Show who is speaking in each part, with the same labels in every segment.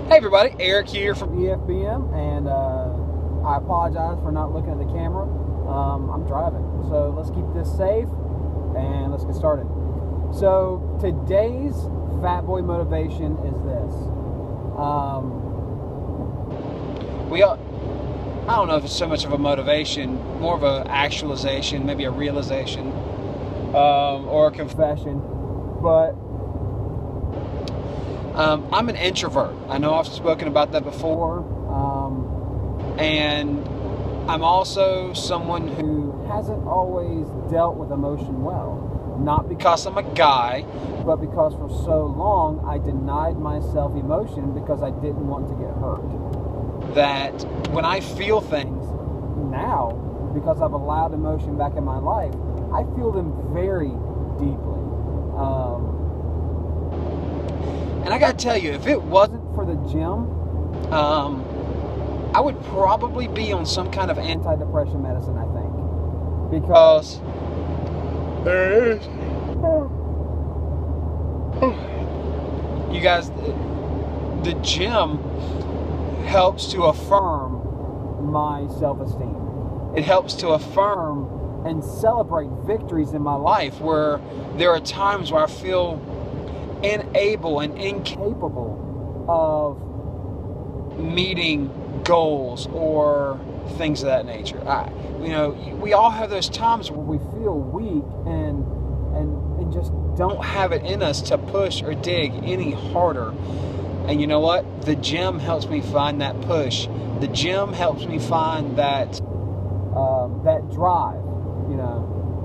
Speaker 1: Hey everybody, Eric here from
Speaker 2: EFBM, and I apologize for not looking at the camera. I'm driving, so let's keep this safe and let's get started. So today's Fat Boy motivation is this.
Speaker 1: I don't know if it's so much of a motivation, more of an actualization, maybe a realization, or a confession,
Speaker 2: But
Speaker 1: I'm an introvert. I know I've spoken about that before, and I'm also someone who
Speaker 2: hasn't always dealt with emotion well.
Speaker 1: not because I'm a guy,
Speaker 2: But because for so long I denied myself emotion because I didn't want to get hurt.
Speaker 1: that when I feel things,
Speaker 2: Now, because I've allowed emotion back in my life, I feel them very deeply.
Speaker 1: and I gotta tell you, if it wasn't
Speaker 2: For the gym,
Speaker 1: I would probably be on some kind of
Speaker 2: antidepressant medicine, I think. Because
Speaker 1: there is. You guys, the gym helps to affirm.
Speaker 2: my self-esteem.
Speaker 1: It helps to affirm
Speaker 2: And celebrate victories in my life
Speaker 1: life where there are times where I feel unable and incapable
Speaker 2: capable of
Speaker 1: meeting goals or things of that nature. We all have those times where
Speaker 2: we feel weak and just
Speaker 1: we
Speaker 2: don't
Speaker 1: don't have it in us to push or dig any harder. And you know what? The gym helps me find that push. The gym helps me find that
Speaker 2: that drive.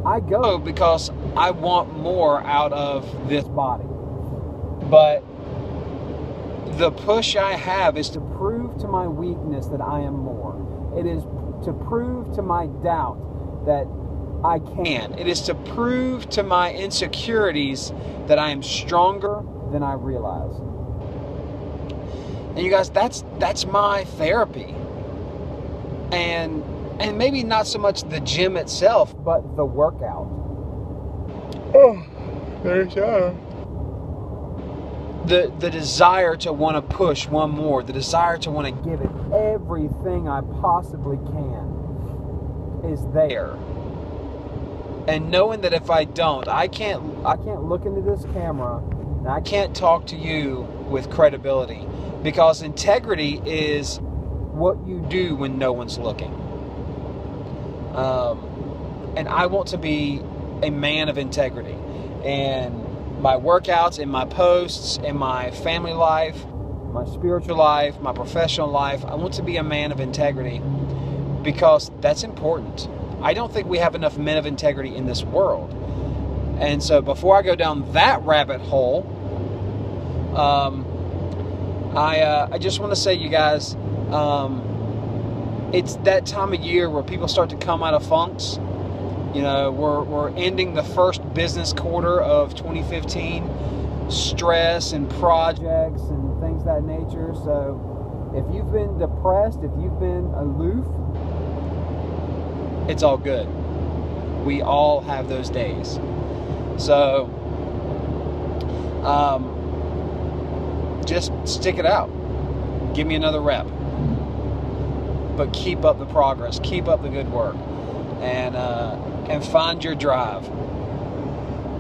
Speaker 2: I go
Speaker 1: because I want more out of this
Speaker 2: body.
Speaker 1: But the push I have is to
Speaker 2: Prove to my weakness that I am more. It is to prove to my doubt that I can.
Speaker 1: It is to prove to my insecurities that I am stronger.
Speaker 2: Than I realize.
Speaker 1: And you guys, that's my therapy. And maybe not so much the gym itself,
Speaker 2: But the workout.
Speaker 1: the desire to want to push one more, the desire to want to
Speaker 2: Give it everything I possibly can is there.
Speaker 1: and knowing that if I don't, I can't
Speaker 2: Look into this camera and I
Speaker 1: can't talk to you with credibility, because integrity is what you do when no one's looking. And I want to be a man of integrity, and my workouts, in my posts, in my family life,
Speaker 2: my spiritual
Speaker 1: life, my professional life, I want to be a man of integrity, because that's important. I don't think we have enough men of integrity in this world. And so before I go down that rabbit hole, I just want to say, you guys, it's that time of year where people start to come out of funks. We're ending the first business quarter of 2015. Stress and projects
Speaker 2: and things of that nature. So if you've been depressed, if you've been aloof,
Speaker 1: it's all good. We all have those days. So just stick it out. Give me another rep. But keep up the progress. Keep up the good work. And find your drive.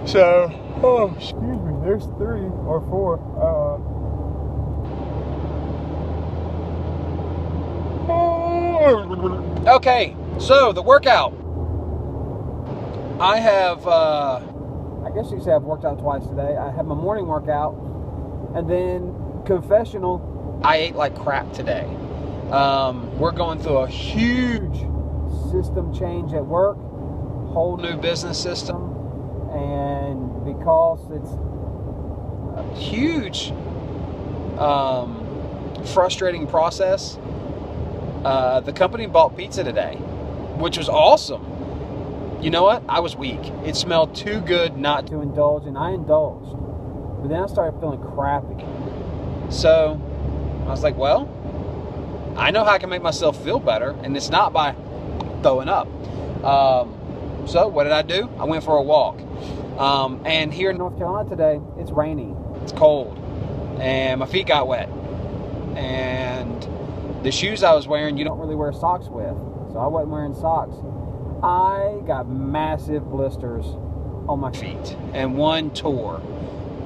Speaker 1: So,
Speaker 2: excuse me, there's 3 or 4.
Speaker 1: Okay, so the workout. I have,
Speaker 2: I guess you could say I've worked out twice today. I had my morning workout, and then confessional.
Speaker 1: I ate like crap today. We're going through a huge
Speaker 2: System change at work,
Speaker 1: whole new business system,
Speaker 2: and because it's
Speaker 1: a huge, frustrating process. The company bought pizza today, which was awesome. You know what? I was weak. It smelled too good not to
Speaker 2: indulge, and I indulged. But then I started feeling crappy.
Speaker 1: So I was like, well, I know how I can make myself feel better, and it's not by throwing up. So what did I do? I went for a walk. And here in North
Speaker 2: North Carolina today, it's rainy.
Speaker 1: It's cold, and my feet got wet. and the shoes I was wearing, you
Speaker 2: don't really wear socks with. So I wasn't wearing socks. I got massive blisters on my feet,
Speaker 1: and one tore.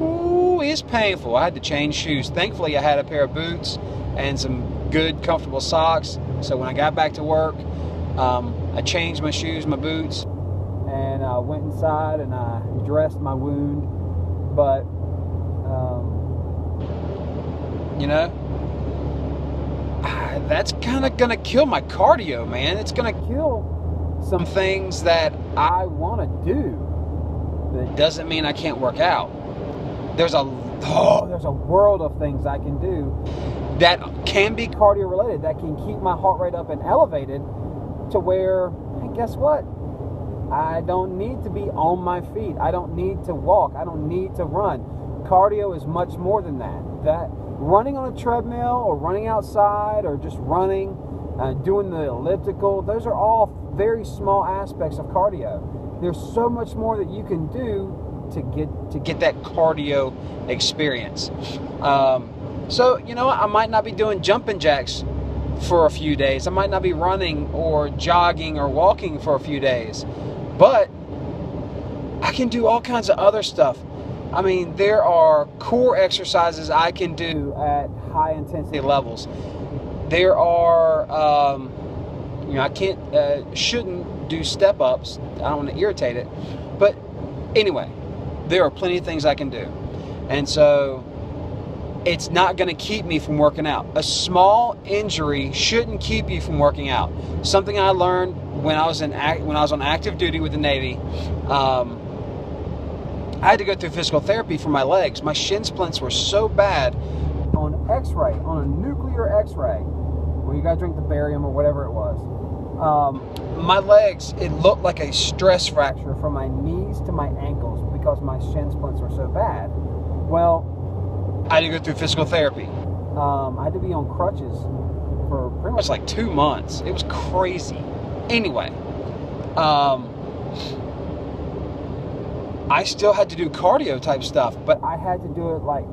Speaker 1: Ooh, it's painful. I had to change shoes. Thankfully, I had a pair of boots and some good, comfortable socks. So when I got back to work, I changed my shoes, my boots,
Speaker 2: and I went inside and I dressed my wound. But,
Speaker 1: you know, that's kind of going to kill my cardio, man. It's going to
Speaker 2: kill
Speaker 1: some things that
Speaker 2: I want to do.
Speaker 1: But it doesn't mean I can't work out. There's a
Speaker 2: world of things I can do
Speaker 1: that can be
Speaker 2: cardio related, that can keep my heart rate up and elevated to where, hey, guess what? I don't need to be on my feet. I don't need to walk. I don't need to run. Cardio is much more than that. That running on a treadmill or running outside or just running, doing the elliptical, those are all very small aspects of cardio. There's so much more that you can do to get that cardio experience. So, you know, I might not be doing jumping jacks for a few days. I might not be running or jogging or walking for a few days. But I can do all kinds of other stuff. I mean, there are core exercises I can do at high intensity levels. There are, you know, I shouldn't do step ups. I don't want to irritate it. But anyway, there are plenty of things I can do. And so it's not going to keep me from working out. A small injury shouldn't keep you from working out. Something I learned when I was on active duty with the Navy. I had to go through physical therapy for my legs. My shin splints were so bad. On X-ray, on a nuclear X-ray, where you got to drink the barium or whatever it was.
Speaker 1: My legs, it looked like a stress fracture
Speaker 2: from my knees to my ankles because my shin splints were so bad. Well,
Speaker 1: I had to go through physical therapy.
Speaker 2: I had to be on crutches for pretty much
Speaker 1: like 2 months. It was crazy. Anyway, I still had to do cardio type stuff, but
Speaker 2: I had to do it like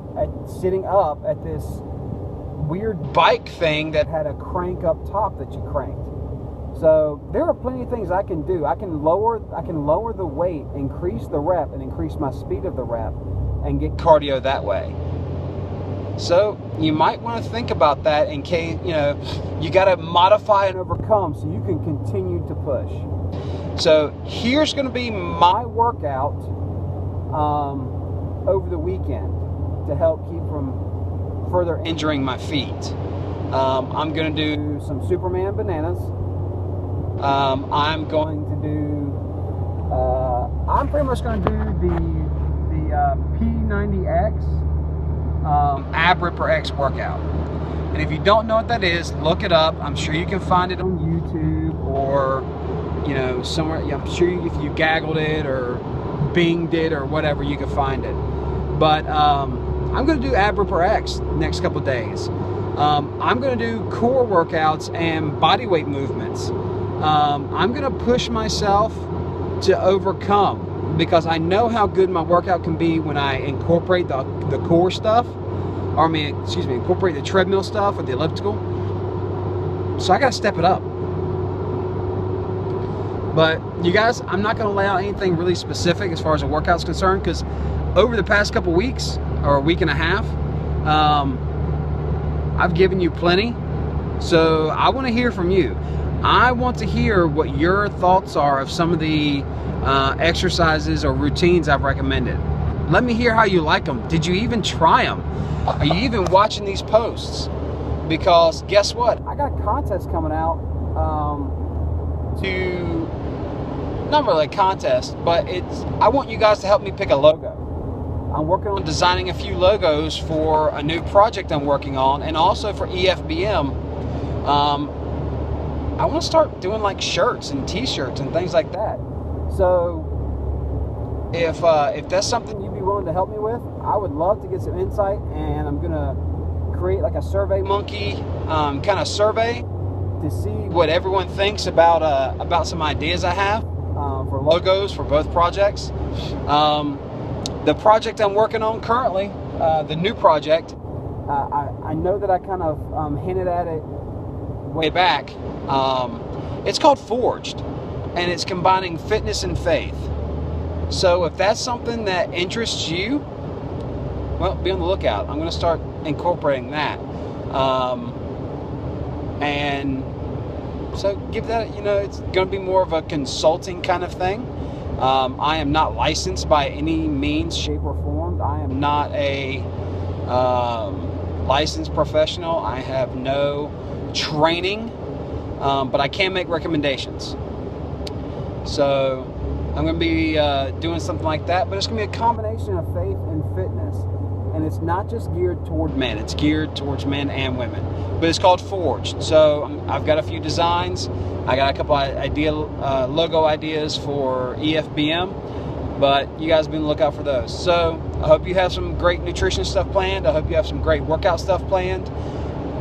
Speaker 2: sitting up at this weird
Speaker 1: bike thing that
Speaker 2: had a crank up top that you cranked. So there are plenty of things I can do. I can lower the weight, increase the rep, and increase my speed of the rep, and get
Speaker 1: cardio that way. So you might want to think about that in case, you know, you got to modify and
Speaker 2: overcome so you can continue to push.
Speaker 1: So here's going to be my
Speaker 2: workout over the weekend to help keep from further
Speaker 1: injuring my feet. I'm going to do
Speaker 2: some Superman bananas.
Speaker 1: I'm going to
Speaker 2: do, I'm pretty much going to do the P90X
Speaker 1: Ab Ripper X workout. And if you don't know what that is, look it up. I'm sure you can find it on YouTube or, you know, somewhere. I'm sure if you Gaggled it or Binged it or whatever, you can find it. But I'm going to do Ab Ripper X next couple of days. I'm going to do core workouts and body weight movements. I'm going to push myself to overcome, because I know how good my workout can be when I incorporate the core stuff, or incorporate the treadmill stuff or the elliptical. So I got to step it up. But you guys, I'm not going to lay out anything really specific as far as a workout's concerned, because over the past couple weeks or a week and a half, I've given you plenty. So I want to hear from you. I want to hear what your thoughts are of some of the exercises or routines I've recommended. Let me hear how you like them. Did you even try them? Are you even watching these posts? Because guess what?
Speaker 2: I got a contest coming out.
Speaker 1: Not really a contest, but I want you guys to help me pick a logo.
Speaker 2: I'm working on
Speaker 1: designing a few logos for a new project I'm working on, and also for EFBM. I want to start doing like shirts and t-shirts and things like that.
Speaker 2: So
Speaker 1: if that's something
Speaker 2: you'd be willing to help me with, I would love to get some insight, and I'm gonna create like a survey
Speaker 1: monkey kind of survey
Speaker 2: to see
Speaker 1: what everyone thinks about some ideas I have for logos for both projects. The project I'm working on currently, the new project,
Speaker 2: I know that I kind of hinted at it
Speaker 1: way back. It's called Forged, and it's combining fitness and faith. So if that's something that interests you, well, be on the lookout. I'm going to start incorporating that. And so give that, it's going to be more of a consulting kind of thing. I am not licensed by any means, shape, or form. I am not a licensed professional. I have no training, but I can make recommendations. So I'm going to be doing something like that, but it's going to be a combination of faith and fitness. And it's not just geared toward men, it's geared towards men and women. But it's called Forged. So I've got a few designs. I got a couple logo ideas for EFBM, but you guys be on the lookout for those. So I hope you have some great nutrition stuff planned. I hope you have some great workout stuff planned.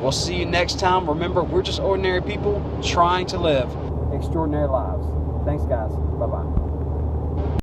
Speaker 1: We'll see you next time. Remember, we're just ordinary people trying to live extraordinary lives. Thanks, guys. Bye-bye.